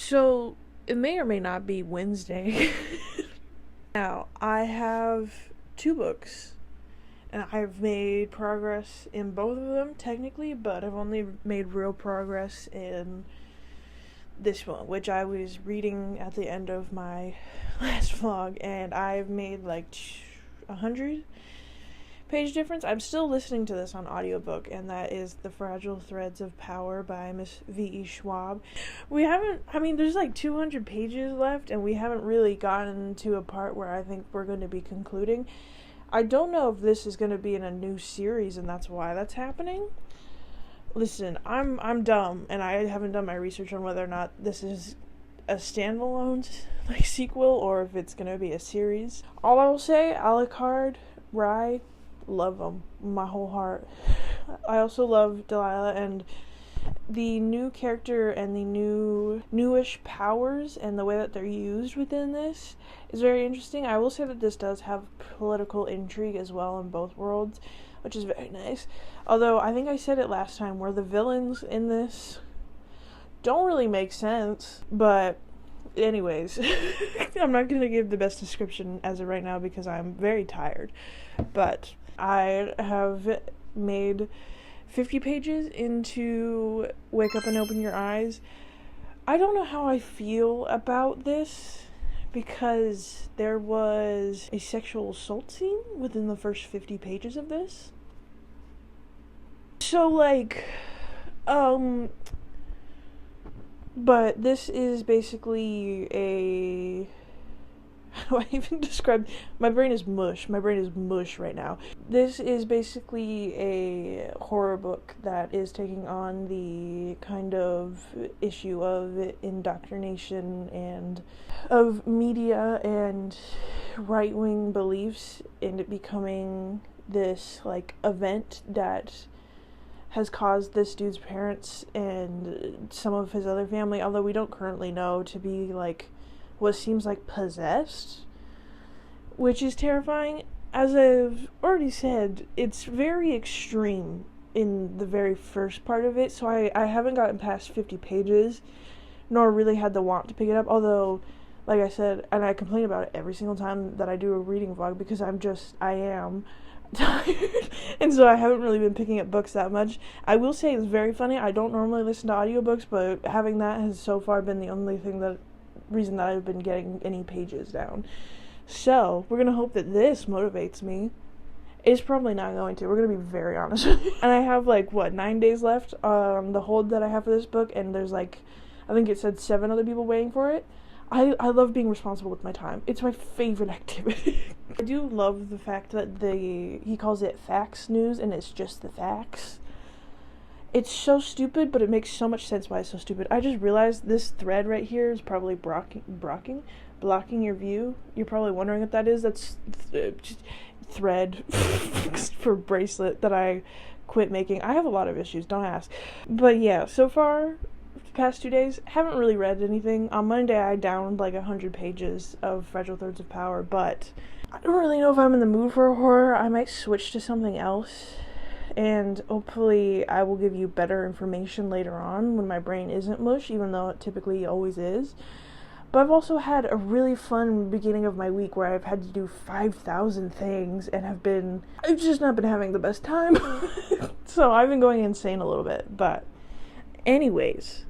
So, it may or may not be Wednesday. Now, I have 2 books, and I've made progress in both of them, technically, but I've only made real progress in this one, which I was reading at the end of my last vlog, and I've made like 100-page difference. I'm still listening to this on audiobook, and that is The Fragile Threads of Power by Miss V.E. Schwab. There's like 200 pages left, and we haven't really gotten to a part where I think we're going to be concluding. I don't know if this is going to be in a new series, and that's why that's happening. Listen, I'm dumb, and I haven't done my research on whether or not this is a standalone sequel or if it's going to be a series. All I will say, Alucard, Rye, love them, my whole heart. I also love Delilah, and the new character and the newish powers and the way that they're used within this is very interesting. I will say that this does have political intrigue as well in both worlds, which is very nice. Although, I think I said it last time, where the villains in this don't really make sense. But, anyways, I'm not going to give the best description as of right now because I'm very tired. But I have made 50 pages into Wake Up and Open Your Eyes. I don't know how I feel about this, because there was a sexual assault scene within the first 50 pages of this. So, but this is basically a... How do I even describe... My brain is mush right now. This is basically a horror book that is taking on the kind of issue of indoctrination and of media and right-wing beliefs, and it becoming this, event that has caused this dude's parents and some of his other family, although we don't currently know, to be, what seems like possessed, which is terrifying. As I've already said, it's very extreme in the very first part of it, so I haven't gotten past 50 pages, nor really had the want to pick it up, although, like I said, and I complain about it every single time that I do a reading vlog, because I am tired, and so I haven't really been picking up books that much. I will say it's very funny, I don't normally listen to audiobooks, but having that has so far been the only reason that I've been getting any pages down. So, we're gonna hope that this motivates me. It's probably not going to. We're gonna be very honest. And I have 9 days left on the hold that I have for this book, and there's I think it said 7 other people waiting for it. I love being responsible with my time. It's my favorite activity. I do love the fact that he calls it facts news, and it's just the facts. It's so stupid, but it makes so much sense why it's so stupid. I just realized this thread right here is probably blocking your view. You're probably wondering what that is. That's thread for bracelet that I quit making. I have a lot of issues, don't ask. But yeah, so far, the past 2 days, haven't really read anything. On Monday, I downed 100 pages of Fragile Threads of Power, but I don't really know if I'm in the mood for a horror. I might switch to something else. And hopefully I will give you better information later on when my brain isn't mush, even though it typically always is. But I've also had a really fun beginning of my week where I've had to do 5,000 things and I've just not been having the best time. So I've been going insane a little bit. But anyways,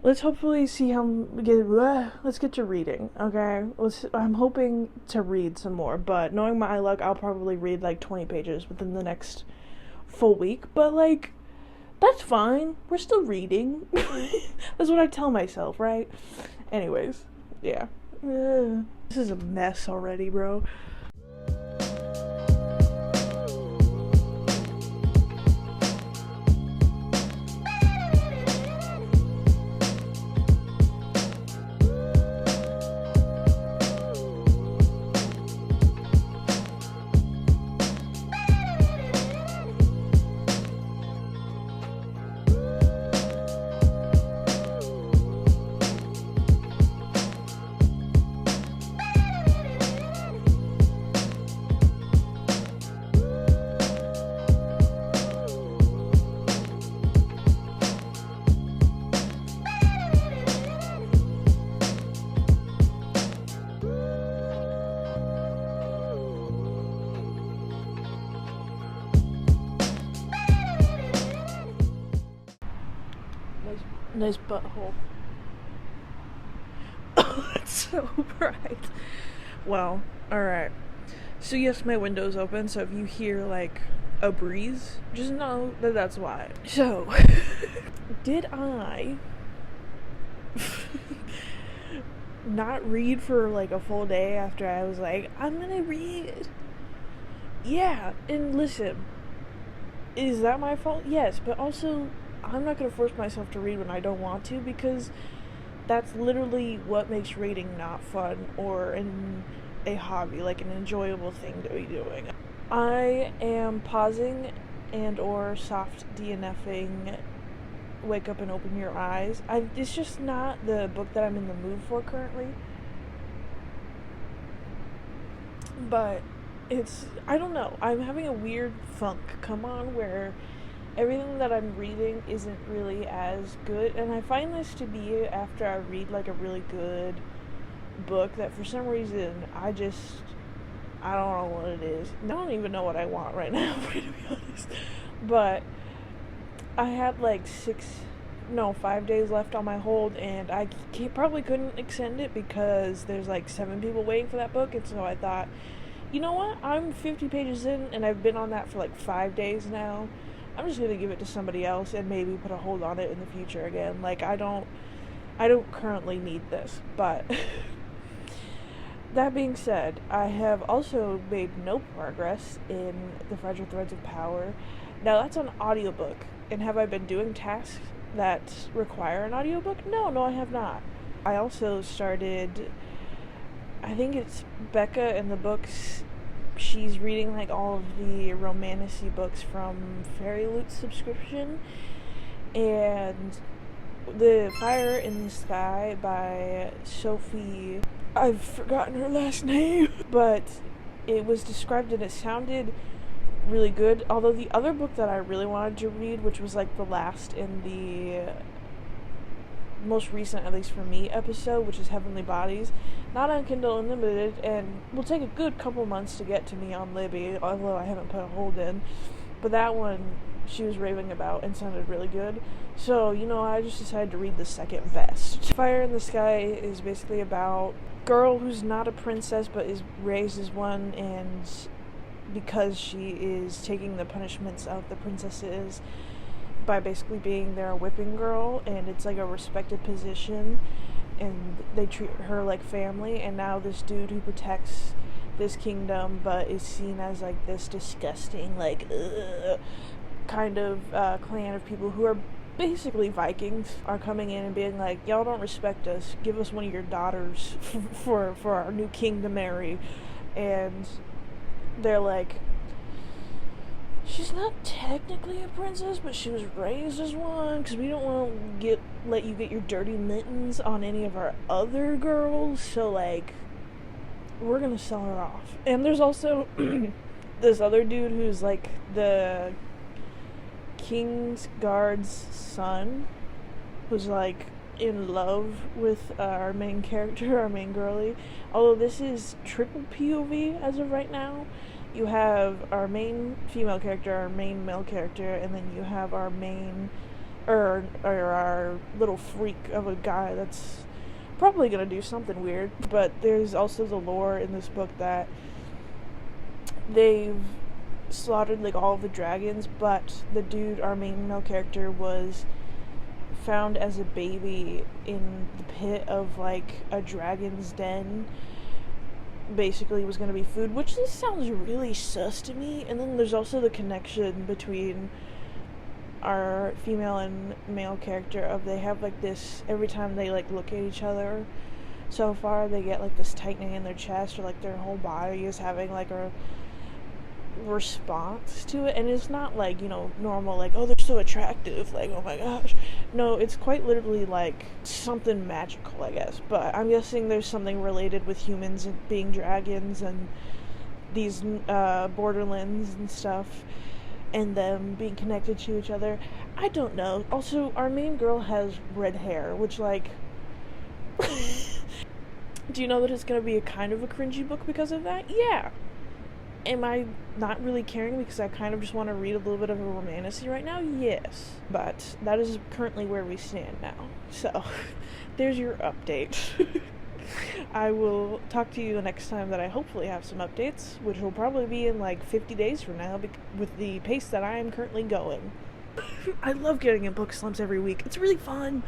let's hopefully see let's get to reading, okay? I'm hoping to read some more, but knowing my luck, I'll probably read 20 pages within the next full week, but that's fine. We're still reading. That's what I tell myself, right? Anyways, yeah. This is a mess already, bro. Nice butthole. It's so bright. Well, alright. So yes, my window's open, so if you hear, like, a breeze, just know that that's why. So, did I not read for, like, a full day after I was like, I'm gonna read? Yeah, and listen, is that my fault? Yes, but also, I'm not gonna force myself to read when I don't want to, because that's literally what makes reading not fun or a hobby, like an enjoyable thing to be doing. I am pausing and or soft DNFing Wake Up and Open Your Eyes. It's just not the book that I'm in the mood for currently. But I don't know, I'm having a weird funk come on where everything that I'm reading isn't really as good, and I find this to be after I read like a really good book that for some reason I don't know what it is. I don't even know what I want right now, to be honest. But I had like 5 days left on my hold, and I probably couldn't extend it because there's like 7 people waiting for that book, and so I thought, you know what, I'm 50 pages in and I've been on that for like 5 days now. I'm just gonna give it to somebody else and maybe put a hold on it in the future again. Like, I don't currently need this, but that being said, I have also made no progress in The Fragile Threads of Power. Now, that's an audiobook, and have I been doing tasks that require an audiobook? No, I have not. I also started, I think it's Becca in the books, she's reading like all of the romantasy books from Fairy Loot's subscription, and The Fire in the Sky by Sophie, I've forgotten her last name, but it was described and it sounded really good. Although the other book that I really wanted to read, which was like the last in the most recent, at least for me, episode, which is Heavenly Bodies, not on Kindle Unlimited, and will take a good couple months to get to me on Libby, although I haven't put a hold in. But that one she was raving about and sounded really good. So, I just decided to read the second best. Fire in the Sky is basically about a girl who's not a princess but is raised as one, and because she is taking the punishments of the princesses by basically being their whipping girl, and it's like a respected position, and they treat her like family, and now this dude who protects this kingdom but is seen as like this disgusting kind of clan of people who are basically Vikings are coming in and being like, y'all don't respect us, give us one of your daughters for our new king to marry. And they're like, she's not technically a princess, but she was raised as one, because we don't want to let you get your dirty mittens on any of our other girls, so like, we're gonna sell her off. And there's also this other dude who's like the King's Guard's son, who's like in love with our main character, our main girly. Although this is triple POV as of right now. You have our main female character, our main male character, and then you have our main, or our little freak of a guy that's probably gonna do something weird. But there's also the lore in this book that they've slaughtered like all of the dragons, but the dude, our main male character, was found as a baby in the pit of like a dragon's den. Basically was going to be food, which this sounds really sus to me. And then there's also the connection between our female and male character of they have like this, every time they like look at each other so far, they get like this tightening in their chest, or like their whole body is having like a response to it. And it's not like, normal, like, oh, they're so attractive, like, oh my gosh. No, it's quite literally like something magical, I guess. But I'm guessing there's something related with humans and being dragons and these borderlands and stuff, and them being connected to each other. I don't know. Also, our main girl has red hair, which, like, do you know that it's going to be a kind of a cringy book because of that? Yeah. Am I not really caring because I kind of just want to read a little bit of a romantasy right now? Yes. But that is currently where we stand now. So, there's your update. I will talk to you the next time that I hopefully have some updates, which will probably be in like 50 days from now with the pace that I am currently going. I love getting in book slumps every week. It's really fun.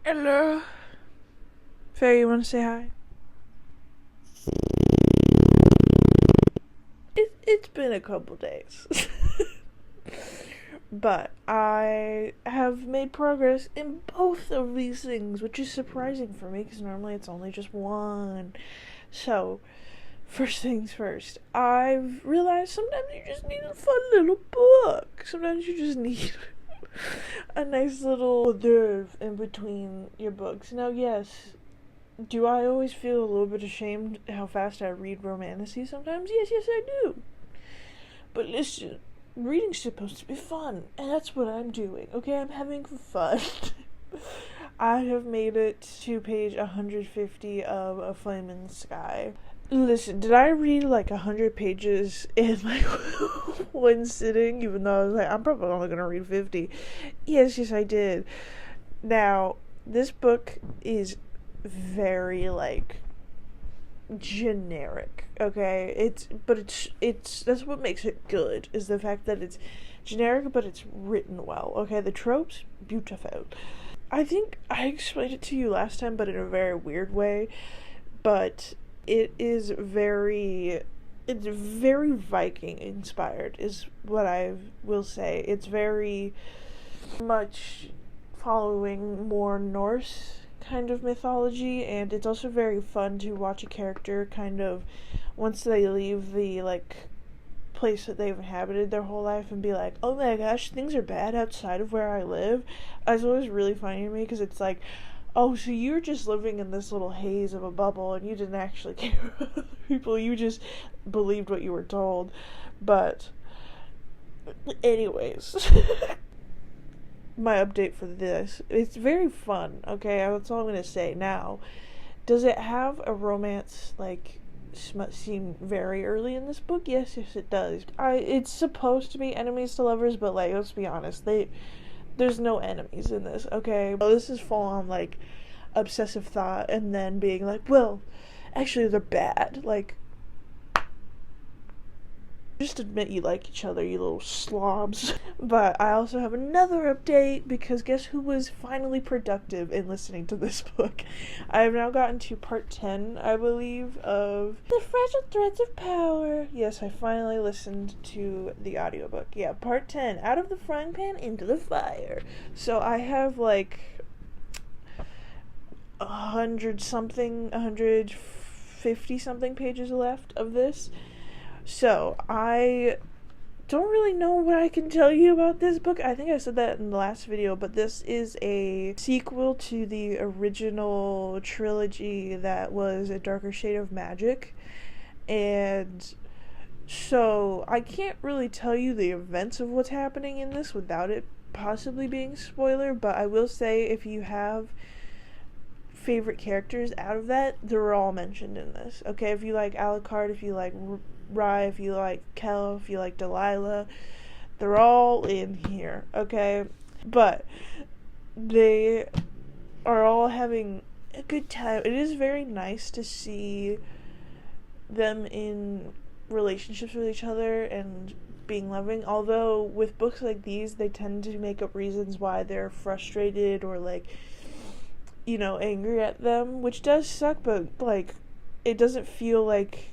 Hello. Faye, you want to say hi? It's been a couple days. But I have made progress in both of these things, which is surprising for me because normally it's only just one. So, first things first, I've realized sometimes you just need a fun little book. Sometimes you just need a nice little hors d'oeuvre in between your books. Now, yes, do I always feel a little bit ashamed how fast I read romantasy sometimes? Yes, I do. But listen, reading's supposed to be fun, and that's what I'm doing, okay? I'm having fun. I have made it to page 150 of A Flame in the Sky. Listen, did I read like 100 pages in like one sitting, even though I was like, I'm probably only gonna read 50? Yes, I did. Now, this book is very like generic, okay? It's that's what makes it good, is the fact that it's generic but it's written well, okay? The tropes, beautiful. I think I explained it to you last time, but in a very weird way, but it's very Viking inspired is what I will say. It's very much following more Norse kind of mythology, and it's also very fun to watch a character kind of, once they leave the like place that they've inhabited their whole life, and be like, oh my gosh, things are bad outside of where I live. It's always really funny to me because it's like, oh, so you're just living in this little haze of a bubble and you didn't actually care about other people, you just believed what you were told. But anyways, my update for this, it's very fun, okay? That's all I'm gonna say. Now, does it have a romance like smut scene very early in this book? Yes, it does. It's supposed to be enemies to lovers, but like, let's be honest, there's no enemies in this, okay? Well, this is full on like obsessive thought and then being like, well, actually they're bad. Like, just admit you like each other, you little slobs. But I also have another update, because guess who was finally productive in listening to this book? I have now gotten to part 10, I believe, of The Fragile Threads of Power. Yes, I finally listened to the audiobook. Yeah, part 10, Out of the Frying Pan into the Fire. So I have like 150 something pages left of this. So, I don't really know what I can tell you about this book. I think I said that in the last video, but this is a sequel to the original trilogy that was A Darker Shade of Magic. And so, I can't really tell you the events of what's happening in this without it possibly being spoiler, but I will say if you have favorite characters out of that, they're all mentioned in this. Okay, if you like Alucard, if you like Rye, if you like Kel, if you like Delilah, they're all in here, okay? But they are all having a good time. It is very nice to see them in relationships with each other and being loving, although with books like these, they tend to make up reasons why they're frustrated or like, you know, angry at them, which does suck, but like, it doesn't feel like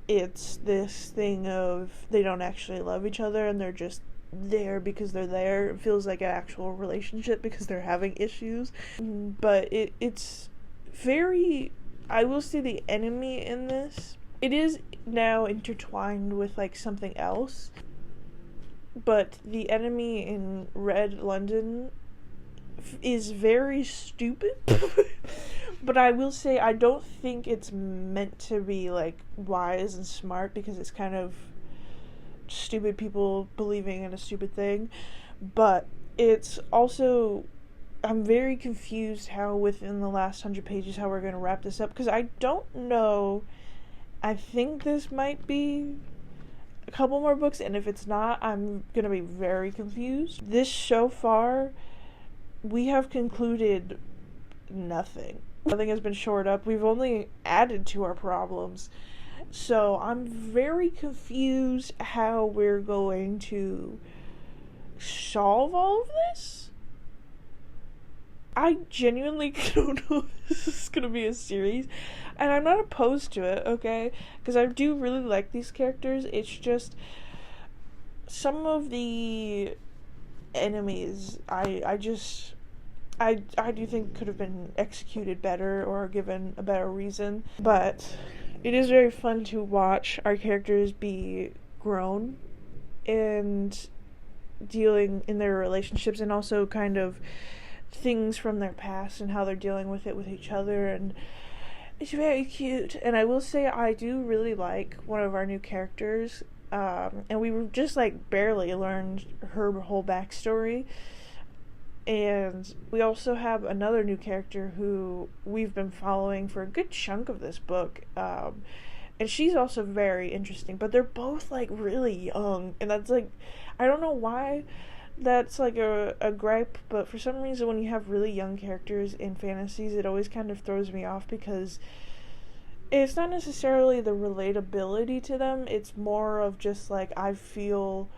it's this thing of they don't actually love each other and they're just there because they're there. It feels like an actual relationship because they're having issues. But it's very I will say the enemy in this, it is now intertwined with like something else, but the enemy in Red London is very stupid. But I will say I don't think it's meant to be like wise and smart, because it's kind of stupid people believing in a stupid thing. But it's also, I'm very confused how within the last 100 pages how we're going to wrap this up, because I don't know. I think this might be a couple more books, and if it's not, I'm going to be very confused. This so far, we have concluded nothing. Nothing has been shored up. We've only added to our problems. So I'm very confused how we're going to solve all of this. I genuinely don't know if this is going to be a series. And I'm not opposed to it, okay? Because I do really like these characters. It's just some of the enemies I do think could have been executed better or given a better reason. But it is very fun to watch our characters be grown and dealing in their relationships, and also kind of things from their past and how they're dealing with it with each other, and it's very cute. And I will say I do really like one of our new characters, and we just like barely learned her whole backstory. And we also have another new character who we've been following for a good chunk of this book, and she's also very interesting. But they're both like really young, and that's like, I don't know why that's like a gripe, but for some reason when you have really young characters in fantasies, it always kind of throws me off, because it's not necessarily the relatability to them, it's more of just like I feel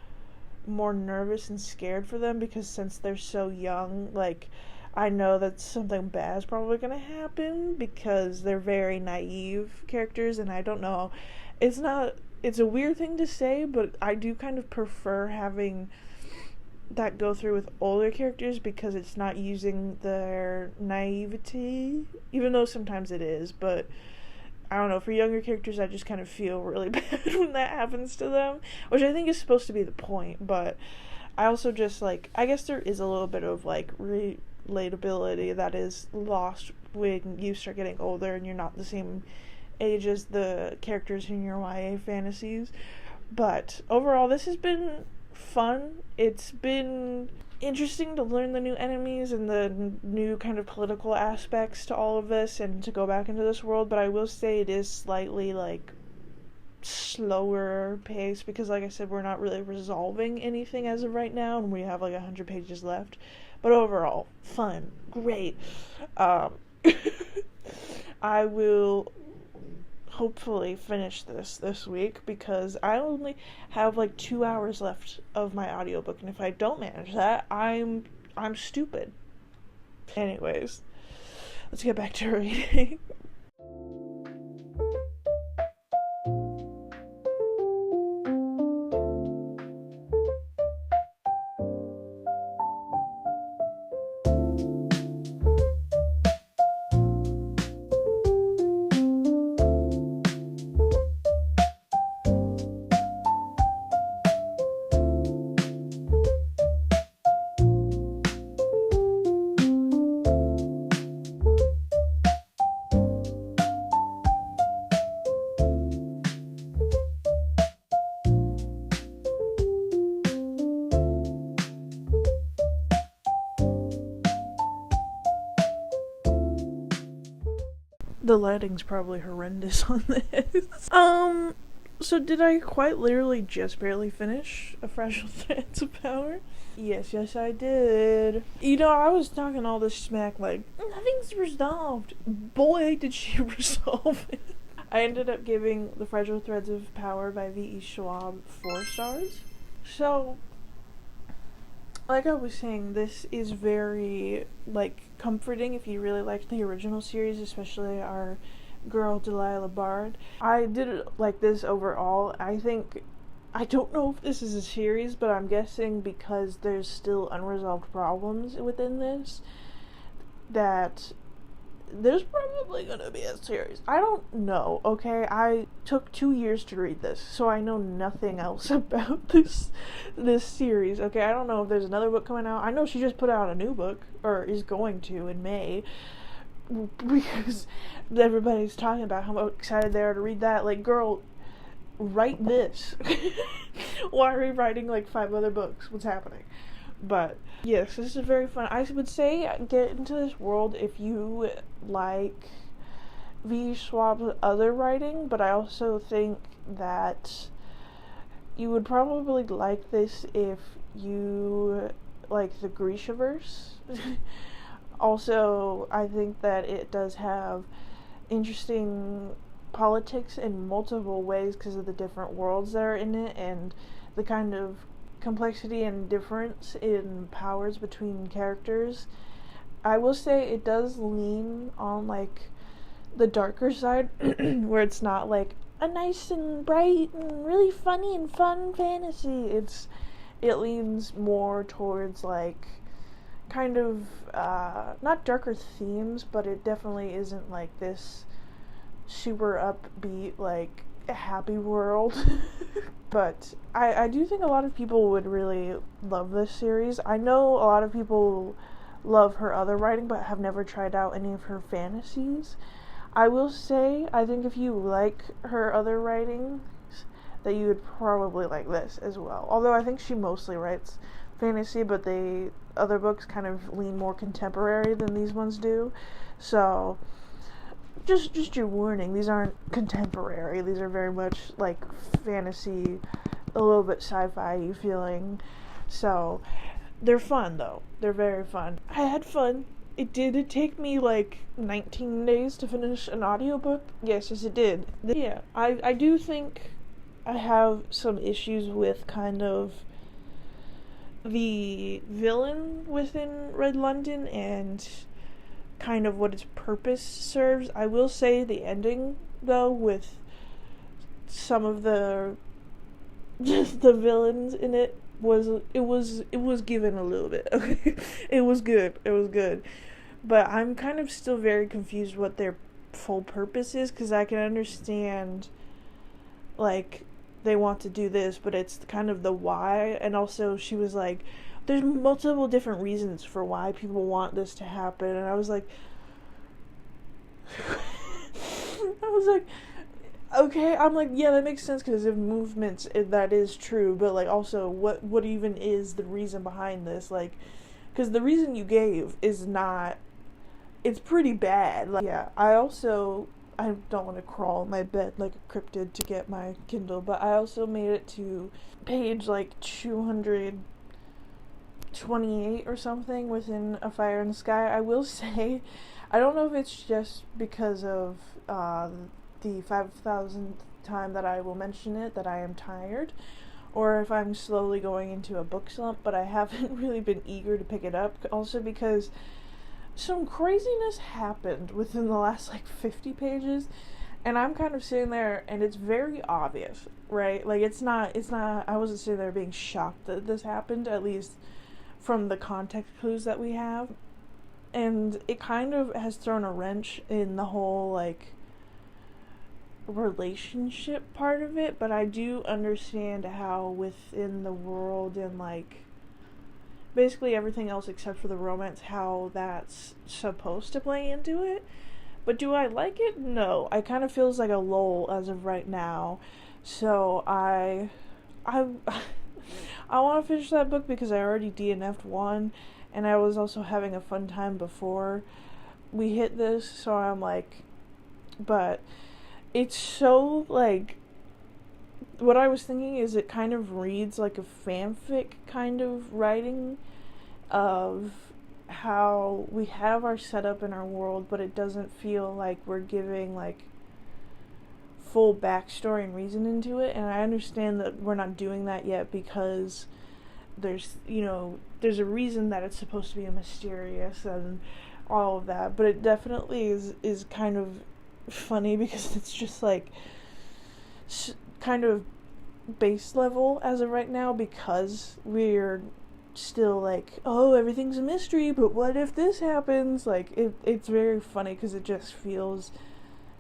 more nervous and scared for them, because since they're so young, like I know that something bad is probably going to happen, because they're very naive characters. And I don't know, it's a weird thing to say, but I do kind of prefer having that go through with older characters, because it's not using their naivety, even though sometimes it is. But I don't know, for younger characters I just kind of feel really bad when that happens to them, which I think is supposed to be the point. But I also just like, I guess there is a little bit of like relatability that is lost when you start getting older and you're not the same age as the characters in your YA fantasies. But overall, this has been fun. It's been interesting to learn the new enemies and the new kind of political aspects to all of this, and to go back into this world. But I will say it is slightly like slower pace, because like I said, we're not really resolving anything as of right now, and we have like 100 pages left. But overall, fun, great. I will hopefully finish this week, because I only have like 2 hours left of my audiobook, and if I don't manage that, I'm stupid. Anyways, let's get back to reading. The lighting's probably horrendous on this. So did I quite literally just barely finish A Fragile Threads of Power? Yes, I did. You know, I was talking all this smack like, nothing's resolved. Boy, did she resolve it. I ended up giving The Fragile Threads of Power by V.E. Schwab 4 stars. So, like I was saying, this is very, like, comforting if you really liked the original series, especially our girl Delilah Bard. I did like this overall. I don't know if this is a series, but I'm guessing because there's still unresolved problems within this, that there's probably gonna be a series. I don't know, okay? I took 2 years to read this, so I know nothing else about this series, okay? I don't know if there's another book coming out. I know she just put out a new book, or is going to in May, because everybody's talking about how excited they are to read that. Like, girl, write this. Why are you writing like 5 other books? What's happening? But yes, this is very fun. I would say get into this world if you like V. Schwab's other writing, but I also think that you would probably like this if you like the Grishaverse. Also, I think that it does have interesting politics in multiple ways because of the different worlds that are in it and the kind of complexity and difference in powers between characters. I will say it does lean on like the darker side where it's not like a nice and bright and really funny and fun fantasy. It leans more towards like kind of not darker themes, but it definitely isn't like this super upbeat like happy world. But I do think a lot of people would really love this series. I know a lot of people love her other writing but have never tried out any of her fantasies. I will say I think if you like her other writings that you would probably like this as well, although I think she mostly writes fantasy, but the other books kind of lean more contemporary than these ones do. So just your warning, these aren't contemporary. These are very much like fantasy, a little bit sci-fi feeling. So they're fun though. They're very fun. I had fun. It did take me like 19 days to finish an audiobook. Yes, it did. Yeah, I do think I have some issues with kind of the villain within Red London and kind of what its purpose serves. I will say the ending though, with some of the villains in it was given a little bit. Okay, it was good, but I'm kind of still very confused what their full purpose is, because I can understand like they want to do this, but it's kind of the why. And also she was like, there's multiple different reasons for why people want this to happen, and I was like okay, I'm like, yeah, that makes sense because of movements, that is true, but like also what even is the reason behind this? Like, because the reason you gave is not, it's pretty bad. Like, yeah, I don't want to crawl in my bed like a cryptid to get my Kindle, but I also made it to page like 228 or something within A Fire in the Sky. I will say, I don't know if it's just because of the 5,000th time that I will mention it that I am tired, or if I'm slowly going into a book slump, but I haven't really been eager to pick it up. Also because some craziness happened within the last like 50 pages, and I'm kind of sitting there and it's very obvious, right? Like it's not I wasn't sitting there being shocked that this happened, at least from the context clues that we have, and it kind of has thrown a wrench in the whole like relationship part of it. But I do understand how within the world and like basically everything else except for the romance, how that's supposed to play into it. But do I like it? No. I kind of feels like a lull as of right now. So I want to finish that book because I already DNF'd one, and I was also having a fun time before we hit this, so I'm like, but it's so like, what I was thinking is it kind of reads like a fanfic kind of writing of how we have our setup in our world, but it doesn't feel like we're giving like full backstory and reason into it. And I understand that we're not doing that yet because there's a reason that it's supposed to be mysterious and all of that, but it definitely is kind of funny because it's just like kind of base level as of right now, because we're still like, oh, everything's a mystery, but what if this happens? Like, it's very funny because it just feels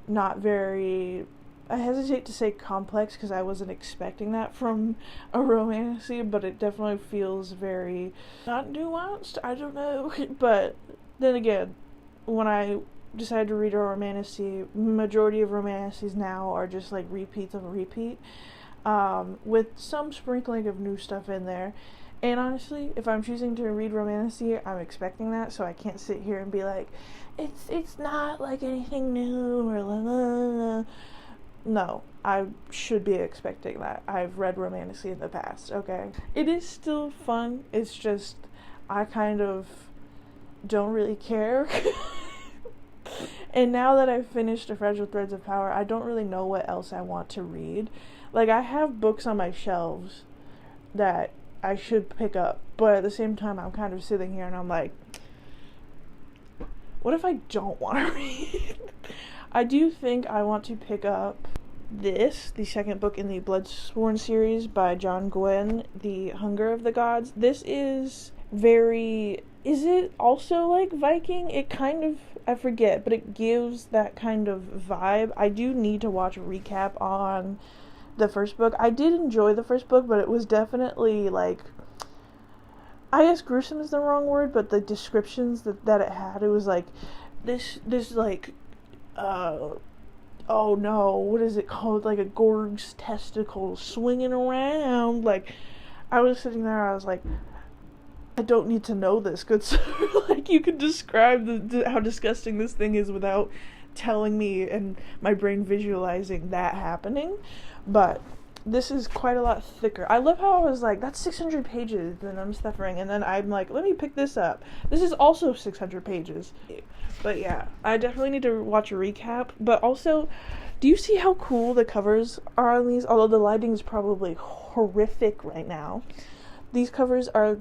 not very, I hesitate to say complex because I wasn't expecting that from a romance, but it definitely feels very not nuanced, I don't know. But then again, when I decided to read a romantic, majority of romances now are just like repeats of a repeat, with some sprinkling of new stuff in there. And honestly, if I'm choosing to read romantic, I'm expecting that, so I can't sit here and be like, it's not like anything new or la la la. No, I should be expecting that. I've read romantic in the past, okay? It is still fun, it's just, I kind of don't really care. And now that I've finished A Fragile Threads of Power, I don't really know what else I want to read. Like, I have books on my shelves that I should pick up, but at the same time, I'm kind of sitting here and I'm like, what if I don't want to read? I do think I want to pick up the second book in the Bloodsworn series by John Gwynne, The Hunger of the Gods. This is very, is it also like Viking? It kind of, I forget, but it gives that kind of vibe. I do need to watch a recap on the first book. I did enjoy the first book, but it was definitely like, I guess gruesome is the wrong word, but the descriptions that it had, it was like this like oh no, what is it called, like a gorg's testicles swinging around. Like, I was sitting there, I was like, I don't need to know this, good sir. Like, you could describe how disgusting this thing is without telling me and my brain visualizing that happening. But this is quite a lot thicker. I love how I was like, that's 600 pages, and I'm suffering, and then I'm like, let me pick this up. This is also 600 pages. But yeah, I definitely need to watch a recap. But also, do you see how cool the covers are on these? Although the lighting is probably horrific right now. These covers are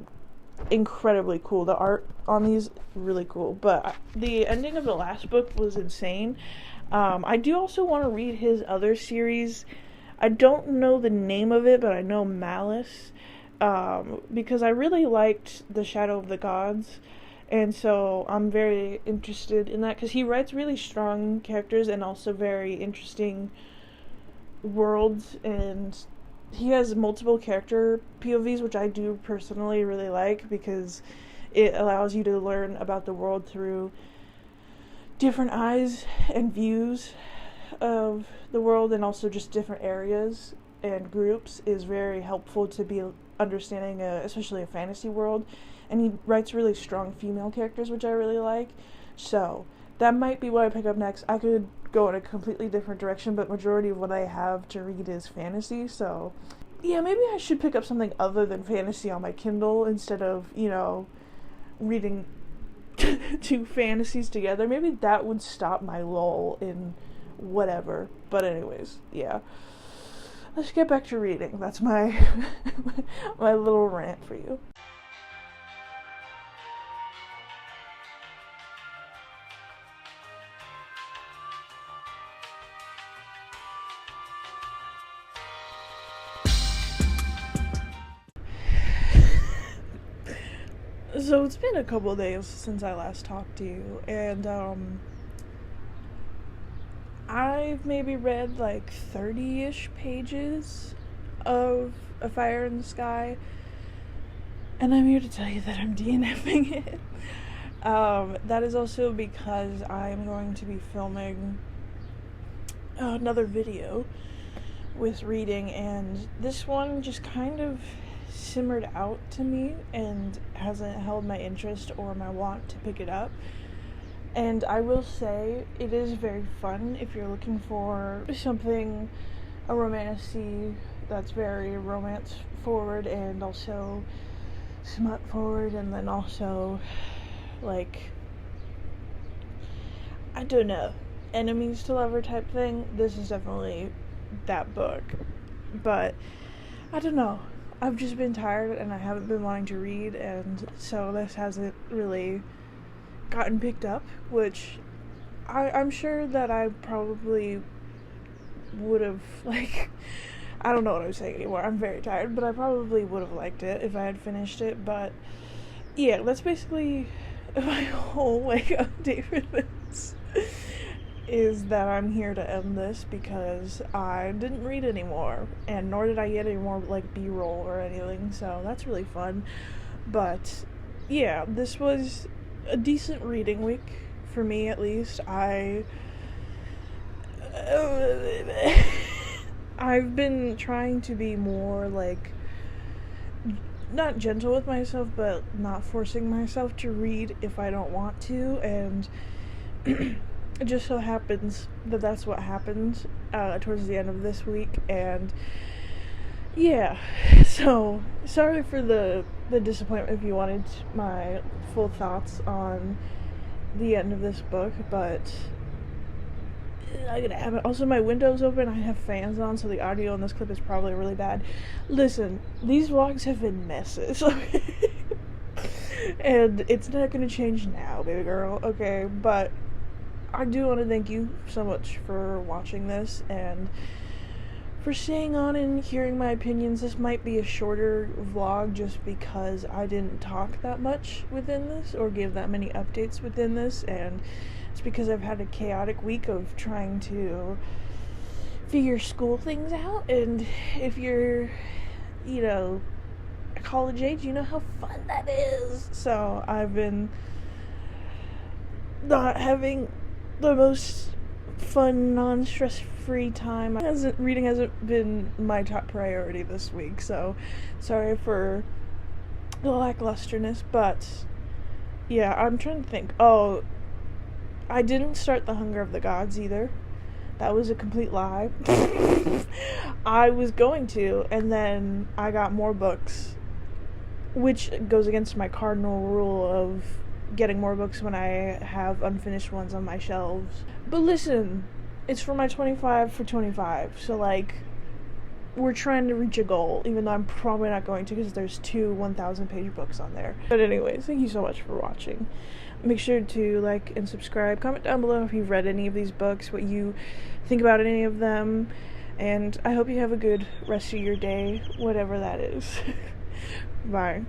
incredibly cool. The art on these, really cool. But the ending of the last book was insane. I do also want to read his other series. I don't know the name of it, but I know Malice, because I really liked The Shadow of the Gods, and so I'm very interested in that, because he writes really strong characters and also very interesting worlds, and he has multiple character POVs, which I do personally really like, because it allows you to learn about the world through different eyes and views of the world, and also just different areas and groups is very helpful to be understanding especially a fantasy world. And he writes really strong female characters, which I really like, so that might be what I pick up next. I could go in a completely different direction, but majority of what I have to read is fantasy, so yeah, maybe I should pick up something other than fantasy on my Kindle instead of, reading two fantasies together. Maybe that would stop my lull in whatever. But anyways, yeah, let's get back to reading. That's my my little rant for you. So it's been a couple of days since I last talked to you, and I've maybe read like 30-ish pages of A Fire in the Sky, and I'm here to tell you that I'm DNFing it. That is also because I'm going to be filming another video with reading, and this one just kind of simmered out to me and hasn't held my interest or my want to pick it up. And I will say, it is very fun if you're looking for something, a romantic that's very romance forward and also smut forward, and then also, like, I don't know, enemies to lover type thing. This is definitely that book. But I don't know, I've just been tired and I haven't been wanting to read, and so this hasn't really gotten picked up, which I'm sure that I probably would have, like, I don't know what I'm saying anymore. I'm very tired, but I probably would have liked it if I had finished it. But yeah, that's basically my whole update for this. Is that I'm here to end this because I didn't read anymore, and nor did I get any more B-roll or anything, so that's really fun. But yeah, this was a decent reading week for me, at least. I've been trying to be more not gentle with myself, but not forcing myself to read if I don't want to, and it just so happens that that's what happened towards the end of this week, and yeah, so sorry for the disappointment if you wanted my full thoughts on the end of this book, but I'm gonna have it. Also, my window's open, I have fans on, so the audio in this clip is probably really bad. Listen, these vlogs have been messes, and it's not gonna change now, baby girl, okay? But I do want to thank you so much for watching this and for staying on and hearing my opinions. This might be a shorter vlog just because I didn't talk that much within this or give that many updates within this, and it's because I've had a chaotic week of trying to figure school things out, and if you're, college age, you know how fun that is. So I've been not having the most fun, non-stress-free time. Reading hasn't been my top priority this week, so sorry for the lacklusterness, but yeah, I'm trying to think. Oh, I didn't start The Hunger of the Gods either. That was a complete lie. I was going to, and then I got more books, which goes against my cardinal rule of getting more books when I have unfinished ones on my shelves. But listen, it's for my 25 for 25, so we're trying to reach a goal, even though I'm probably not going to because there's 2 1,000-page books on there. But anyways, thank you so much for watching. Make sure to like and subscribe. Comment down below if you've read any of these books, what you think about any of them, and I hope you have a good rest of your day, whatever that is. Bye.